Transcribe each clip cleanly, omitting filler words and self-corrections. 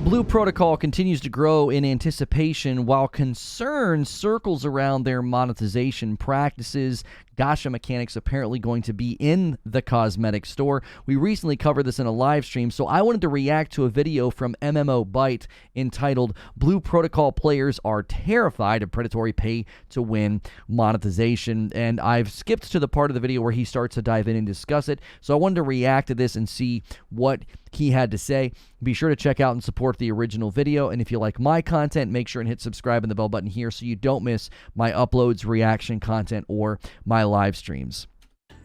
Blue Protocol continues to grow in anticipation while concern circles around their monetization practices. Gacha mechanics apparently going to be in the cosmetic store. We recently covered this in a live stream, so I wanted to react to a video from MMO Byte entitled Blue Protocol Players Are Terrified of Predatory Pay-to-Win Monetization, and I've skipped to the part of the video where he starts to dive in and discuss it, so I wanted to react to this and see what he had to say. Be sure to check out and support the original video, and if you like my content, make sure and hit subscribe and the bell button here so you don't miss my uploads, reaction content, or my live streams.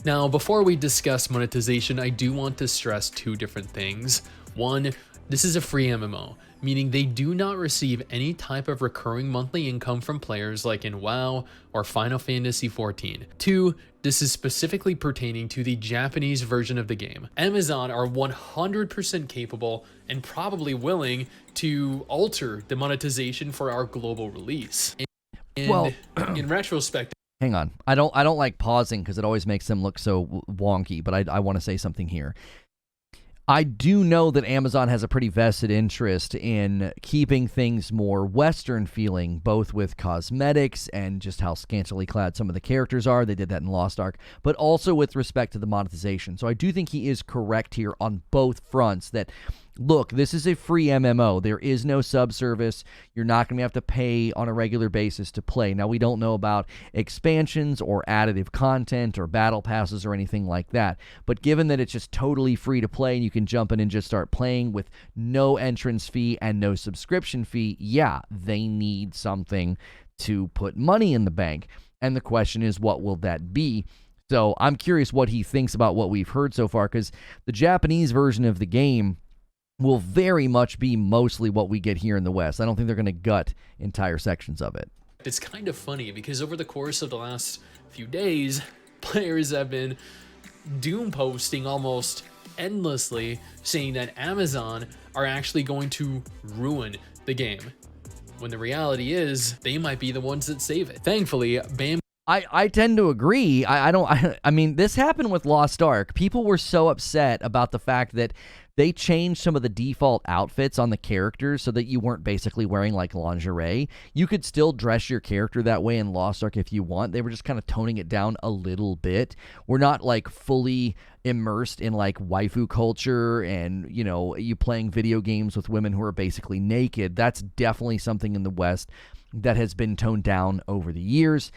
Now, before we discuss monetization, I do want to stress two different things. One, this is a free MMO, meaning they do not receive any type of recurring monthly income from players like in WoW or Final Fantasy XIV. Two, this is specifically pertaining to the Japanese version of the game. Amazon are 100% capable and probably willing to alter the monetization for our global release. And well, in retrospect, hang on. I don't like pausing because it always makes them look so wonky, but I want to say something here. I do know that Amazon has a pretty vested interest in keeping things more Western feeling, both with cosmetics and just how scantily clad some of the characters are. They did that in Lost Ark, but also with respect to the monetization. So I do think he is correct here on both fronts that, look, this is a free MMO. There is no subservice. You're not going to have to pay on a regular basis to play. Now, we don't know about expansions or additive content or battle passes or anything like that. But given that it's just totally free to play and you can jump in and just start playing with no entrance fee and no subscription fee, yeah, they need something to put money in the bank. And the question is, what will that be? So I'm curious what he thinks about what we've heard so far, because the Japanese version of the game will very much be mostly what we get here in the West. I don't think they're going to gut entire sections of it. It's kind of funny because over the course of the last few days, players have been doom posting almost endlessly saying that Amazon are actually going to ruin the game, when the reality is they might be the ones that save it. Thankfully, I tend to agree. I mean, this happened with Lost Ark. People were so upset about the fact that they changed some of the default outfits on the characters so that you weren't basically wearing like lingerie. You could still dress your character that way in Lost Ark if you want. They were just kind of toning it down a little bit. We're not like fully immersed in like waifu culture and, you know, you playing video games with women who are basically naked. That's definitely something in the West that has been toned down over the years.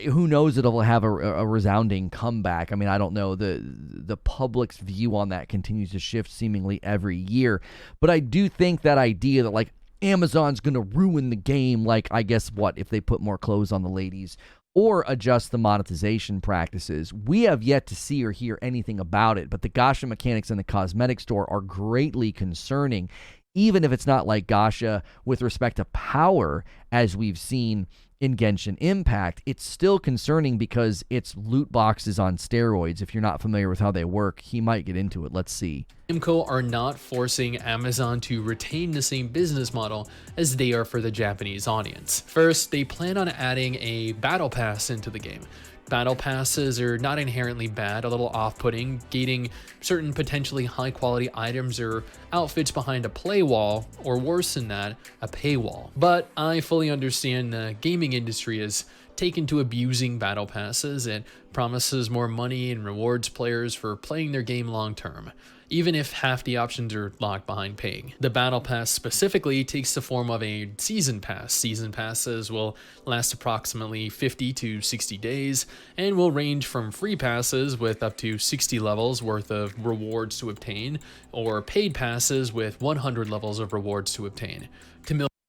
Who knows, it'll have a resounding comeback. I mean, I don't know. The public's view on that continues to shift seemingly every year. But I do think that idea that, like, Amazon's going to ruin the game, like, I guess, what, if they put more clothes on the ladies or adjust the monetization practices. We have yet to see or hear anything about it, but the Gacha mechanics in the cosmetic store are greatly concerning, even if it's not like Gacha with respect to power, as we've seen in Genshin Impact. It's still concerning because it's loot boxes on steroids. If you're not familiar with how they work, he might get into it. Let's see. Namco are not forcing Amazon to retain the same business model as they are for the Japanese audience. First, they plan on adding a battle pass into the game. Battle passes are not inherently bad, a little off-putting, gating certain potentially high-quality items or outfits behind a play wall, or worse than that, a paywall. But I fully understand the gaming industry is taken to abusing battle passes. It promises more money and rewards players for playing their game long-term, even if half the options are locked behind paying. The battle pass specifically takes the form of a season pass. Season passes will last approximately 50 to 60 days and will range from free passes with up to 60 levels worth of rewards to obtain, or paid passes with 100 levels of rewards to obtain.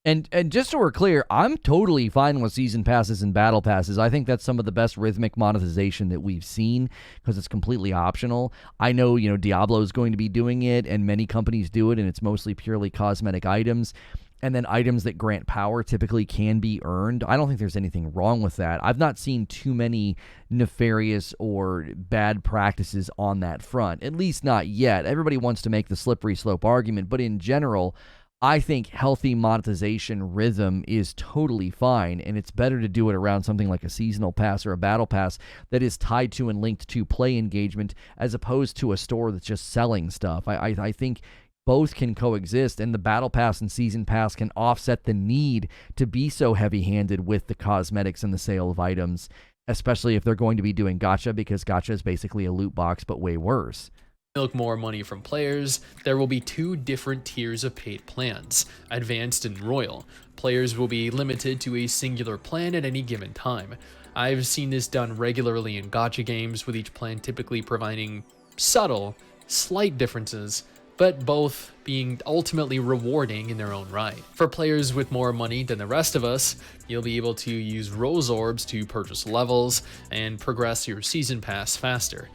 And just so we're clear, I'm totally fine with season passes and battle passes. I think that's some of the best rhythmic monetization that we've seen because it's completely optional. I know, you know, Diablo is going to be doing it and many companies do it, and it's mostly purely cosmetic items. And then items that grant power typically can be earned. I don't think there's anything wrong with that. I've not seen too many nefarious or bad practices on that front, at least not yet. Everybody wants to make the slippery slope argument, but in general, I think healthy monetization rhythm is totally fine, and it's better to do it around something like a seasonal pass or a battle pass that is tied to and linked to play engagement as opposed to a store that's just selling stuff. I think both can coexist, and the battle pass and season pass can offset the need to be so heavy-handed with the cosmetics and the sale of items, especially if they're going to be doing gacha, because gacha is basically a loot box but way worse. Milk more money from players, there will be 2 different tiers of paid plans, Advanced and Royal. Players will be limited to a singular plan at any given time. I've seen this done regularly in gacha games, with each plan typically providing subtle, slight differences, but both being ultimately rewarding in their own right. For players with more money than the rest of us, you'll be able to use Rose Orbs to purchase levels and progress your season pass faster.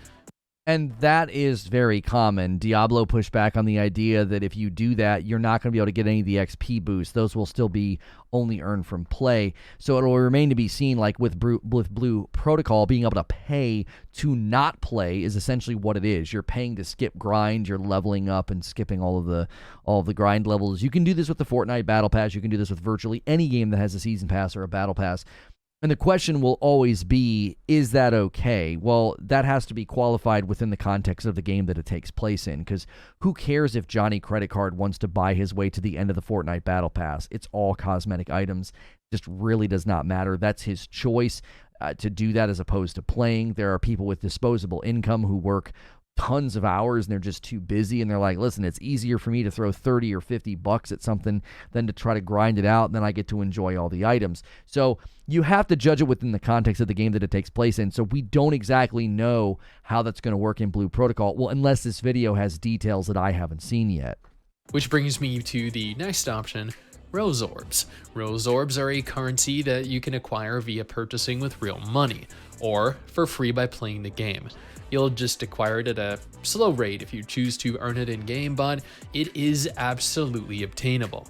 And that is very common. Diablo pushed back on the idea that if you do that, you're not going to be able to get any of the XP boosts. Those will still be only earned from play. So it will remain to be seen, like with Blue Protocol, being able to pay to not play is essentially what it is. You're paying to skip grind, you're leveling up and skipping all of the grind levels. You can do this with the Fortnite Battle Pass, you can do this with virtually any game that has a season pass or a battle pass. And the question will always be, is that okay? Well, that has to be qualified within the context of the game that it takes place in, because who cares if Johnny Credit Card wants to buy his way to the end of the Fortnite Battle Pass? It's all cosmetic items. It just really does not matter. That's his choice to do that as opposed to playing. There are people with disposable income who work tons of hours and they're just too busy, and they're like, listen, it's easier for me to throw 30 or 50 bucks at something than to try to grind it out, and then I get to enjoy all the items. So you have to judge it within the context of the game that it takes place in. So we don't exactly know how that's going to work in Blue Protocol, well, unless this video has details that I haven't seen yet. Which brings me to the next option, Rose Orbs. Rose Orbs are a currency that you can acquire via purchasing with real money, or for free by playing the game. You'll just acquire it at a slow rate if you choose to earn it in-game, but it is absolutely obtainable.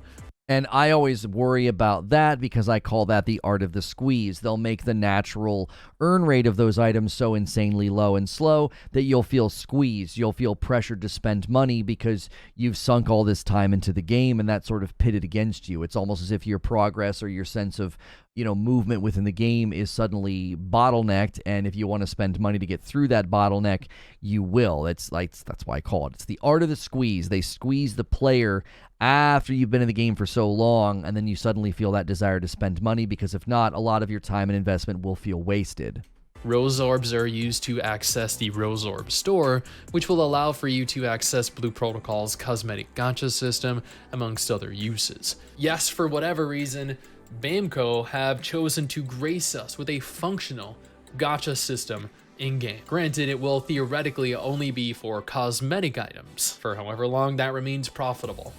And I always worry about that because I call that the art of the squeeze. They'll make the natural earn rate of those items so insanely low and slow that you'll feel squeezed. You'll feel pressured to spend money because you've sunk all this time into the game, and that's sort of pitted against you. It's almost as if your progress or your sense of movement within the game is suddenly bottlenecked, and if you want to spend money to get through that bottleneck, you will. That's why I call it. It's the art of the squeeze. They squeeze the player after you've been in the game for so long, and then you suddenly feel that desire to spend money, because if not, a lot of your time and investment will feel wasted. Rose Orbs are used to access the Rose Orb store, which will allow for you to access Blue Protocol's cosmetic gacha system, amongst other uses. Yes, for whatever reason, Bamco have chosen to grace us with a functional gacha system in-game. Granted, it will theoretically only be for cosmetic items, for however long that remains profitable.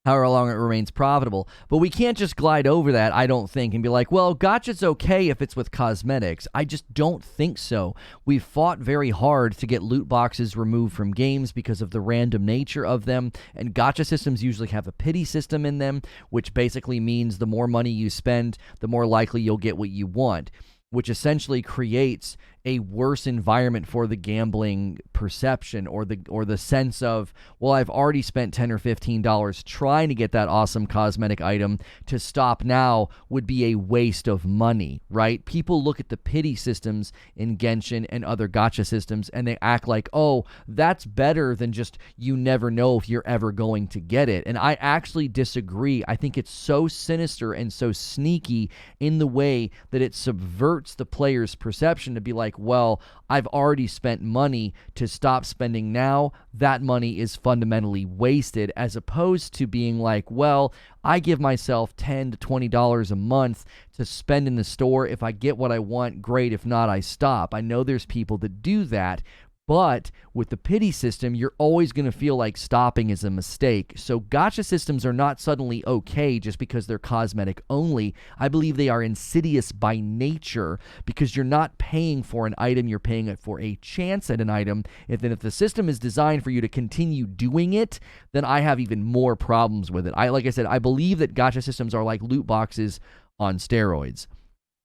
However long it remains profitable. But we can't just glide over that, I don't think, and be like, well, gacha's okay if it's with cosmetics. I just don't think so. We've fought very hard to get loot boxes removed from games because of the random nature of them, and gacha systems usually have a pity system in them, which basically means the more money you spend, the more likely you'll get what you want, which essentially creates a worse environment for the gambling perception, or the sense of, well, I've already spent $10 or $15 trying to get that awesome cosmetic item. To stop now would be a waste of money, right? People look at the pity systems in Genshin and other gacha systems, and they act like, oh, that's better than just you never know if you're ever going to get it. And I actually disagree. I think it's so sinister and so sneaky in the way that it subverts the player's perception to be like, well, I've already spent money. To stop spending now, that money is fundamentally wasted, as opposed to being like, well, I give myself $10 to $20 a month to spend in the store. If I get what I want, great. If not, I stop. I know there's people that do that, but with the pity system, you're always going to feel like stopping is a mistake. So gacha systems are not suddenly okay just because they're cosmetic only. I believe they are insidious by nature, because you're not paying for an item, you're paying it for a chance at an item. If the system is designed for you to continue doing it, then I have even more problems with it. Like I said, I believe that gacha systems are like loot boxes on steroids.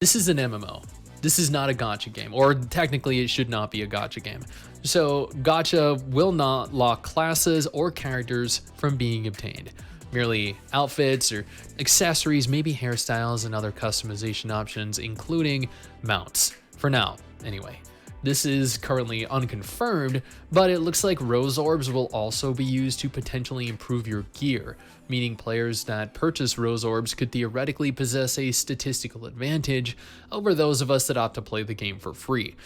This is an MMO. This is not a gacha game, or technically it should not be a gacha game. So gacha will not lock classes or characters from being obtained. Merely outfits or accessories, maybe hairstyles and other customization options, including mounts. For now, anyway. This is currently unconfirmed, but it looks like rose orbs will also be used to potentially improve your gear, meaning players that purchase rose orbs could theoretically possess a statistical advantage over those of us that opt to play the game for free.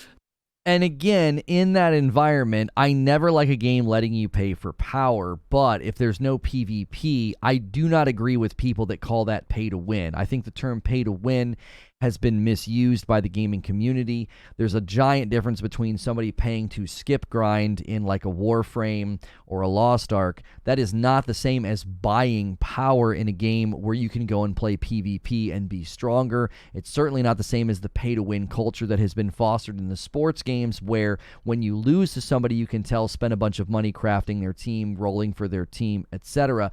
And again, in that environment, I never like a game letting you pay for power, but if there's no PvP, I do not agree with people that call that pay to win. I think the term pay to win has been misused by the gaming community. There's a giant difference between somebody paying to skip grind in like a Warframe or a Lost Ark. That is not the same as buying power in a game where you can go and play PvP and be stronger. It's certainly not the same as the pay-to-win culture that has been fostered in the sports games, where when you lose to somebody you can tell spent a bunch of money crafting their team, rolling for their team, etc.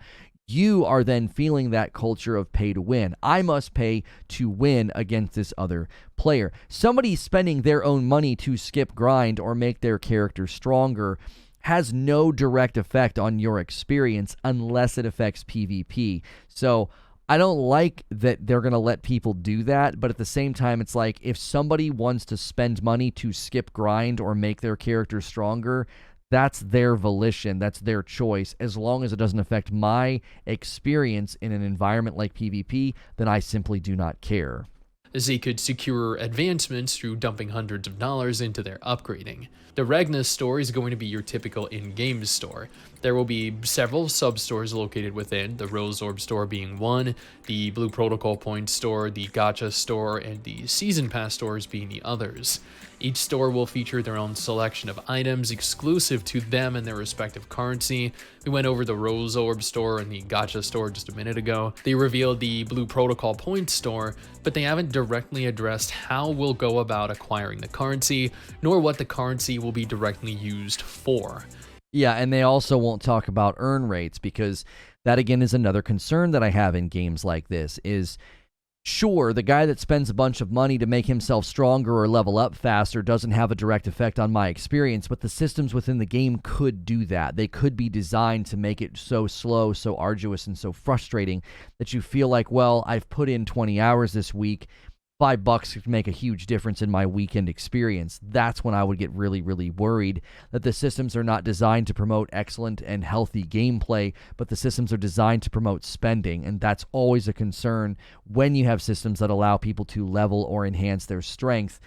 You are then feeling that culture of pay to win. I must pay to win against this other player. Somebody spending their own money to skip grind or make their character stronger has no direct effect on your experience unless it affects PvP. So I don't like that they're going to let people do that, but at the same time, it's like if somebody wants to spend money to skip grind or make their character stronger, that's their volition, that's their choice. As long as it doesn't affect my experience in an environment like PvP, then I simply do not care. As they could secure advancements through dumping hundreds of dollars into their upgrading. The Regna store is going to be your typical in-game store. There will be several sub-stores located within, the Rose Orb store being one, the Blue Protocol Point store, the Gacha store, and the Season Pass stores being the others. Each store will feature their own selection of items exclusive to them and their respective currency. We went over the Rose Orb store and the Gacha store just a minute ago. They revealed the Blue Protocol Point store, but they haven't directly addressed how we'll go about acquiring the currency, nor what the currency will be directly used for. Yeah, and they also won't talk about earn rates, because that again is another concern that I have in games like this is, sure, the guy that spends a bunch of money to make himself stronger or level up faster doesn't have a direct effect on my experience, but the systems within the game could do that. They could be designed to make it so slow, so arduous, and so frustrating that you feel like, well, I've put in 20 hours this week, $5 could make a huge difference in my weekend experience. That's when I would get really, really worried that the systems are not designed to promote excellent and healthy gameplay, but the systems are designed to promote spending. And that's always a concern when you have systems that allow people to level or enhance their strength.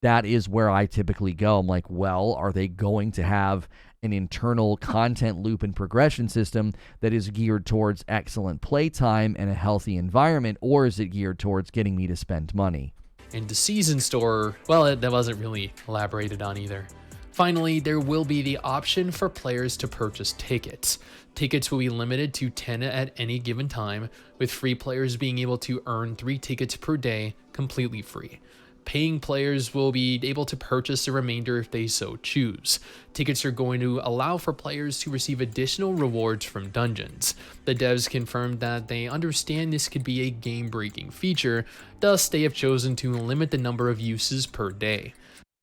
That is where I typically go. I'm like, well, are they going to have an internal content loop and progression system that is geared towards excellent playtime and a healthy environment, or is it geared towards getting me to spend money? And the Season store, well, that wasn't really elaborated on either. Finally, there will be the option for players to purchase tickets. Tickets will be limited to 10 at any given time, with free players being able to earn 3 tickets per day completely free. Paying players will be able to purchase the remainder if they so choose. Tickets are going to allow for players to receive additional rewards from dungeons. The devs confirmed that they understand this could be a game-breaking feature, thus they have chosen to limit the number of uses per day.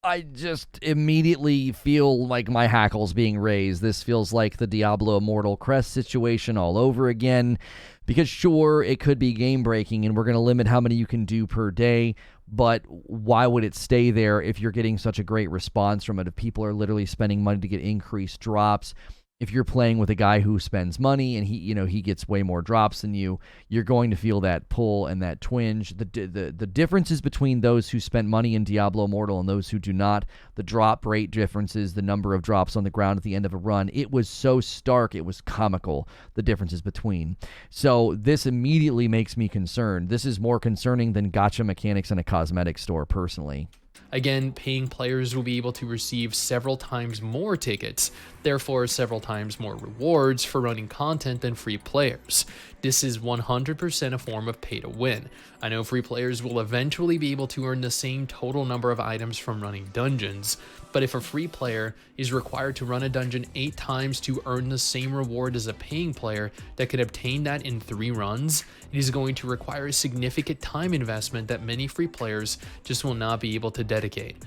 I just immediately feel like my hackles being raised. This feels like the Diablo Immortal Crest situation all over again. Because sure, it could be game-breaking and we're going to limit how many you can do per day, but why would it stay there if you're getting such a great response from it? If people are literally spending money to get increased drops, if you're playing with a guy who spends money and he gets way more drops than you, you're going to feel that pull and that twinge. The differences between those who spent money in Diablo Immortal and those who do not, the drop rate differences, the number of drops on the ground at the end of a run, it was so stark, it was comical, the differences between. So this immediately makes me concerned. This is more concerning than gacha mechanics in a cosmetic store, personally. Again, paying players will be able to receive several times more tickets, therefore several times more rewards for running content than free players. This is 100% a form of pay to win. I know free players will eventually be able to earn the same total number of items from running dungeons, but if a free player is required to run a dungeon 8 times to earn the same reward as a paying player that could obtain that in 3 runs, it is going to require a significant time investment that many free players just will not be able to dedicate.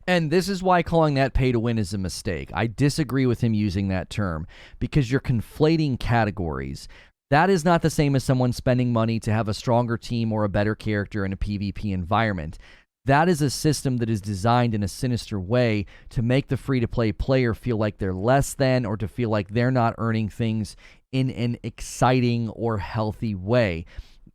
And this is why calling that pay to win is a mistake. I disagree with him using that term, because you're conflating categories. That is not the same as someone spending money to have a stronger team or a better character in a PvP environment. that is a system that is designed in a sinister way to make the free-to-play player feel like they're less than, or to feel like they're not earning things in an exciting or healthy way.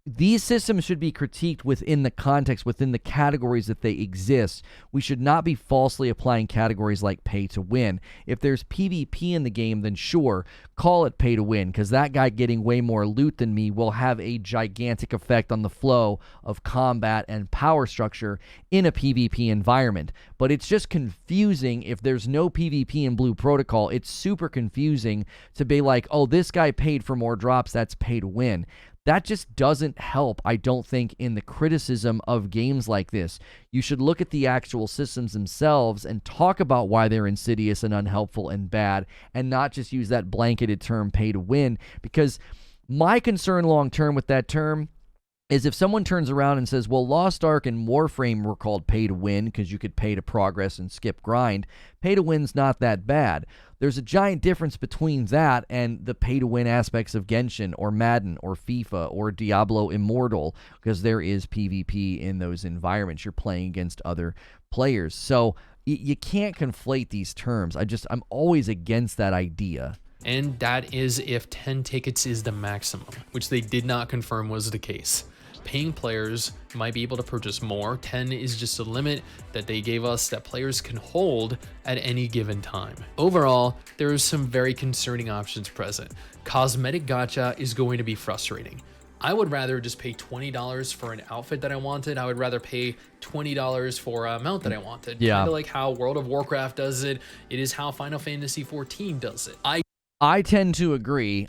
These systems should be critiqued within the context, within the categories that they exist. We should not be falsely applying categories like pay to win. If there's PvP in the game, then sure, call it pay to win, because that guy getting way more loot than me will have a gigantic effect on the flow of combat and power structure in a PvP environment. But it's just confusing if there's no PvP in Blue Protocol. It's super confusing to be like, oh, this guy paid for more drops, that's pay to win. That just doesn't help, I don't think, in the criticism of games like this. You should look at the actual systems themselves and talk about why they're insidious and unhelpful and bad, and not just use that blanketed term pay to win, because my concern long term with that term is if someone turns around and says, well, Lost Ark and Warframe were called pay to win because you could pay to progress and skip grind. Pay to win's not that bad. There's a giant difference between that and the pay to win aspects of Genshin or Madden or FIFA or Diablo Immortal, because there is PvP in those environments. You're playing against other players. So you can't conflate these terms. I'm always against that idea. And that is if 10 tickets is the maximum, which they did not confirm was the case. Paying players might be able to purchase more. 10 is just a limit that they gave us that players can hold at any given time. Overall, there are some very concerning options present. Cosmetic gacha is going to be frustrating. I would rather just pay $20 for an outfit that I wanted. I would rather pay $20 for a mount that I wanted. Yeah. Kind of like how World of Warcraft does it. It is how Final Fantasy XIV does it. I tend to agree.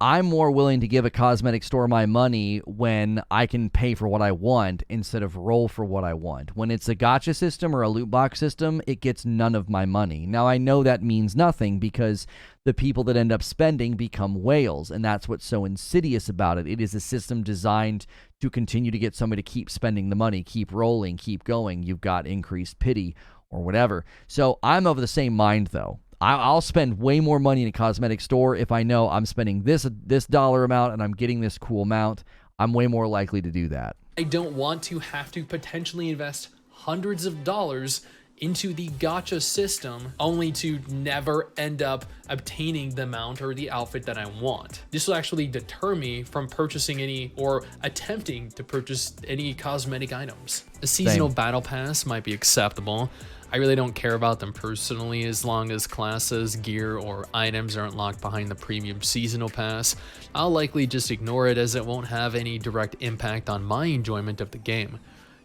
I'm more willing to give a cosmetic store my money when I can pay for what I want instead of roll for what I want. When it's a gacha system or a loot box system, it gets none of my money. Now, I know that means nothing because the people that end up spending become whales, and that's what's so insidious about it. It is a system designed to continue to get somebody to keep spending the money, keep rolling, keep going. You've got increased pity or whatever. So I'm of the same mind, though. I'll spend way more money in a cosmetic store if I know I'm spending this dollar amount and I'm getting this cool mount. I'm way more likely to do that. I don't want to have to potentially invest hundreds of dollars into the gacha system only to never end up obtaining the mount or the outfit that I want. This will actually deter me from purchasing any or attempting to purchase any cosmetic items. A seasonal battle pass might be acceptable. I really don't care about them personally as long as classes, gear, or items aren't locked behind the premium seasonal pass. I'll likely just ignore it as it won't have any direct impact on my enjoyment of the game.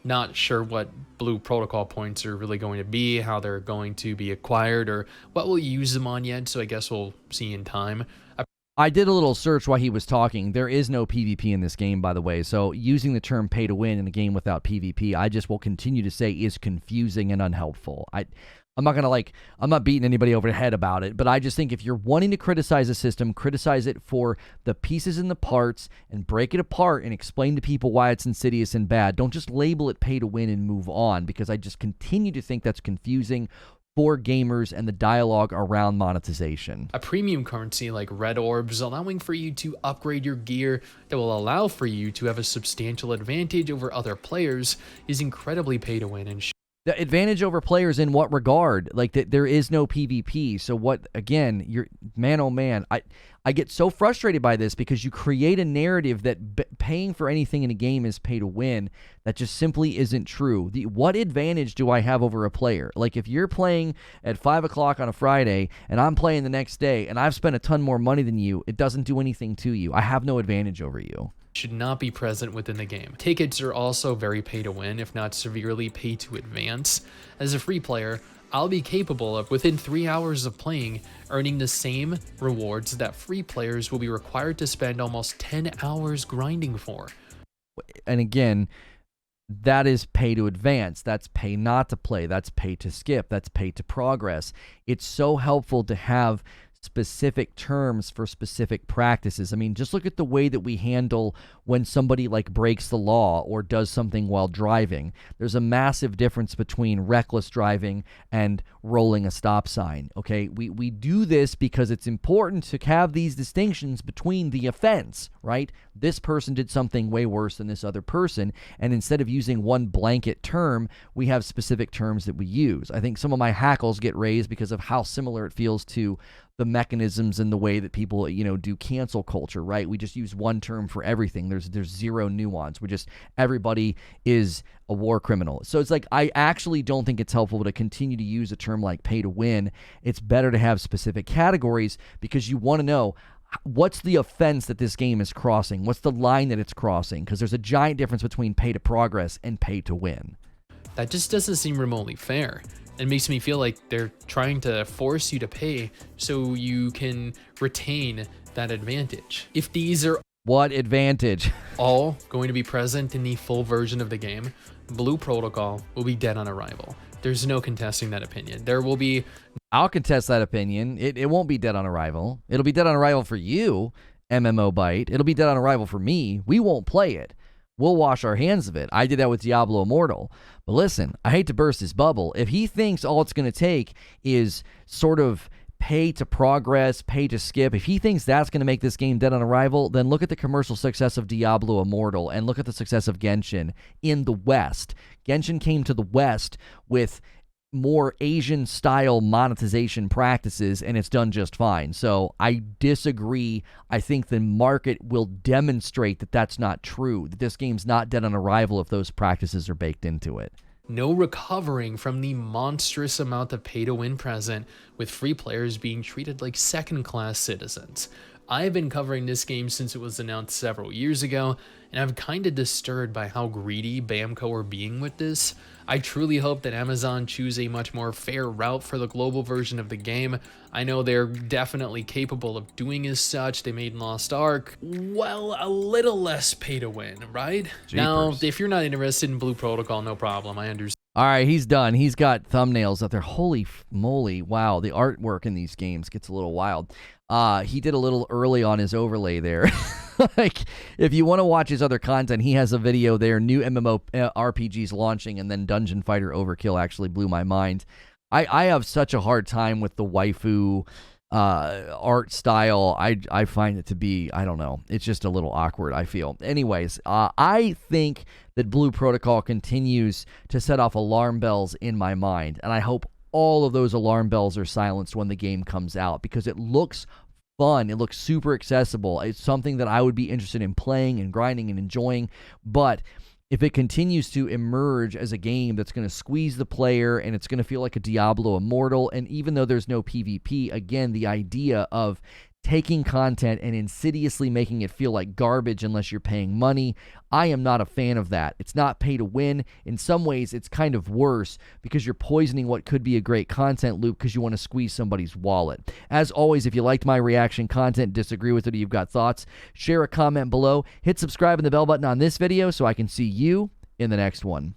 Not sure what Blue Protocol points are really going to be, how they're going to be acquired, or what we'll use them on yet, so I guess we'll see in time. I did a little search while he was talking. There is no PvP in this game, by the way, so using the term pay to win in a game without PvP, I just will continue to say is confusing and unhelpful. I'm not beating anybody over the head about it, but I just think if you're wanting to criticize a system, criticize it for the pieces and the parts and break it apart and explain to people why it's insidious and bad. Don't just label it pay to win and move on, because I just continue to think that's confusing for gamers and the dialogue around monetization. A premium currency like red orbs allowing for you to upgrade your gear that will allow for you to have a substantial advantage over other players is incredibly pay to win and the advantage over players in what regard? Like that there is no PvP. So what, again, you're man, oh man, I get so frustrated by this because you create a narrative that paying for anything in a game is pay to win. That just simply isn't true. What advantage do I have over a player? Like if you're playing at 5 o'clock on a Friday and I'm playing the next day and I've spent a ton more money than you, it doesn't do anything to you. I have no advantage over you. Should not be present within the game. Tickets are also very pay to win, if not severely pay to advance. As a free player, I'll be capable of, within 3 hours of playing, earning the same rewards that free players will be required to spend almost 10 hours grinding for. And again, that is pay to advance. That's pay not to play. That's pay to skip. That's pay to progress. It's so helpful to have specific terms for specific practices. I mean, just look at the way that we handle when somebody like breaks the law or does something while driving. There's a massive difference between reckless driving and rolling a stop sign, okay? We do this because it's important to have these distinctions between the offense, right? This person did something way worse than this other person, and instead of using one blanket term, we have specific terms that we use. I think some of my hackles get raised because of how similar it feels to the mechanisms and the way that people, do cancel culture, right? We just use one term for everything. There's zero nuance. Everybody is a war criminal. So it's like, I actually don't think it's helpful to continue to use a term like pay to win. It's better to have specific categories because you want to know what's the offense that this game is crossing? What's the line that it's crossing? Because there's a giant difference between pay to progress and pay to win. That just doesn't seem remotely fair. It makes me feel like they're trying to force you to pay so you can retain that advantage. If these are what advantage? all going to be present in the full version of the game, Blue Protocol will be dead on arrival. There's no contesting that opinion. There will be... I'll contest that opinion. It won't be dead on arrival. It'll be dead on arrival for you, MMO Byte. It'll be dead on arrival for me. We won't play it. We'll wash our hands of it. I did that with Diablo Immortal. But listen, I hate to burst his bubble. If he thinks all it's going to take is sort of pay to progress, pay to skip, if he thinks that's going to make this game dead on arrival, then look at the commercial success of Diablo Immortal and look at the success of Genshin in the West. Genshin came to the West with more Asian-style monetization practices, and it's done just fine. So I disagree. I think the market will demonstrate that that's not true, that this game's not dead on arrival if those practices are baked into it. No recovering from the monstrous amount of pay-to-win present, with free players being treated like second-class citizens. I've been covering this game since it was announced several years ago, and I'm kinda disturbed by how greedy Bamco are being with this. I truly hope that Amazon choose a much more fair route for the global version of the game. I know they're definitely capable of doing as such. They made Lost Ark, well, a little less pay to win, right? Jeepers. Now, if you're not interested in Blue Protocol, no problem, I understand. All right, he's done. He's got thumbnails up there. Holy moly, wow, the artwork in these games gets a little wild. He did a little early on his overlay there. Like, if you want to watch his other content, he has a video there, new MMO RPGs launching, and then Dungeon Fighter Overkill actually blew my mind. I have such a hard time with the waifu art style. I find it to be, I don't know, it's just a little awkward, I feel. Anyways, I think that Blue Protocol continues to set off alarm bells in my mind, and I hope all of those alarm bells are silenced when the game comes out, because it looks fun. It looks super accessible. It's something that I would be interested in playing and grinding and enjoying, but if it continues to emerge as a game that's going to squeeze the player and it's going to feel like a Diablo Immortal, and even though there's no PvP, again, the idea of taking content and insidiously making it feel like garbage unless you're paying money, I am not a fan of that. It's not pay to win. In some ways, it's kind of worse because you're poisoning what could be a great content loop because you want to squeeze somebody's wallet. As always, if you liked my reaction content, disagree with it, or you've got thoughts, share a comment below, hit subscribe and the bell button on this video so I can see you in the next one.